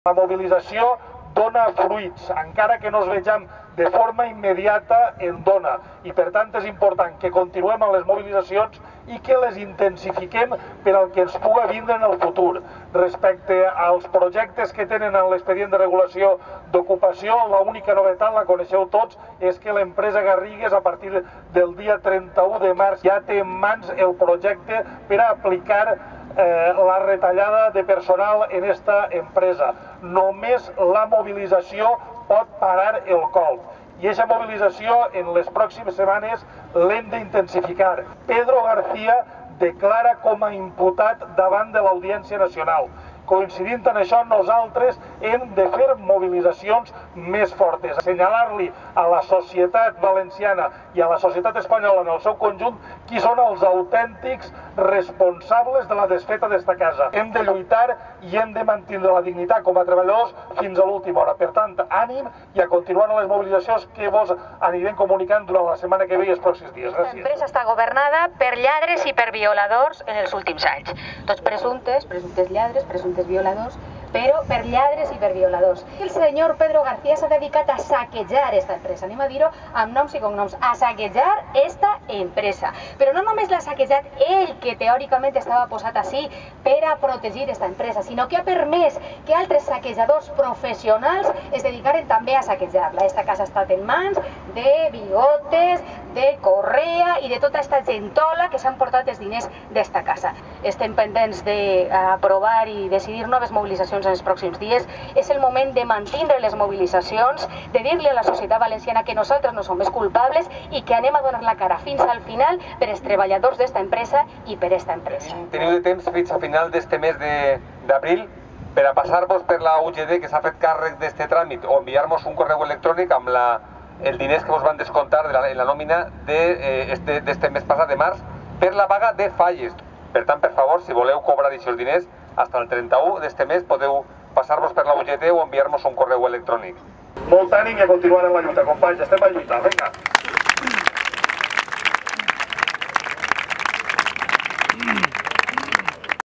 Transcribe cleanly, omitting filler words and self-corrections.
La mobilització dona fruits, encara que no es vegem de forma immediata en dona. I per tant és important que continuem amb les mobilitzacions i que les intensifiquem per al que ens pugui vindre en el futur. Respecte als projectes que tenen en l'expedient de regulació d'ocupació, l'única novetat, la coneixeu tots, és que l'empresa Garrigues a partir del dia 31 de març ja té en mans el projecte per a aplicar la retallada de personal en esta empresa. Només la mobilització pot parar el colp. I aquesta mobilització en les pròximes setmanes l'hem d'intensificar. Pedro García declara com a imputat davant de l'Audiència Nacional. Coincidint en això, nosaltres hem de fer mobilitzacions més fortes. Assenyalar-li a la societat valenciana i a la societat espanyola en el seu conjunt qui són els autèntics responsables de la desfeta d'esta casa. Hem de lluitar i hem de mantenir la dignitat com a treballadors fins a l'última hora. Per tant, ànim i a continuar amb les mobilitzacions que vos anirem comunicant durant la setmana que ve i els pròxims dies. Gràcies. L'empresa està governada per lladres i per violadors en els últims anys. Tots presumptes lladres, presumptes violadors, però per lladres i per violadors. El senyor Pedro García s'ha dedicat a saquejar esta empresa, anem a dir-ho amb noms i cognoms, a saquejar esta empresa. Però no només l'ha saquejat ell, que teòricament estava posat així per a protegir esta empresa, sinó que ha permès que altres saquejadors professionals es dedicaren també a saquejar-la. Esta casa ha estat en mans de Bigotes, de Correa i de tota esta gentola que s'han portat els diners d'esta casa. Estem pendents d'aprovar i decidir noves mobilitzacions en els pròxims dies. És el moment de mantenir les mobilitzacions, de dir-li a la societat valenciana que nosaltres no som els culpables i que anem a donar la cara fins al final per als treballadors d'esta empresa i per esta empresa. Teniu de temps fins a final d'este mes d'abril per a passar-vos per la UGT que s'ha fet càrrec d'este tràmit o enviar-nos un correu electrònic amb els diners que vos van descomptar en la nòmina d'este mes passat de març per la vaga de falles. Per tant, per favor, si voleu cobrar aquests diners, fins al 31 d'este mes podeu passar-vos per la UGT o enviar-nos un correu electrònic. Molt ànim i a continuar en la lluita, companys, estem a lluitar, vinga!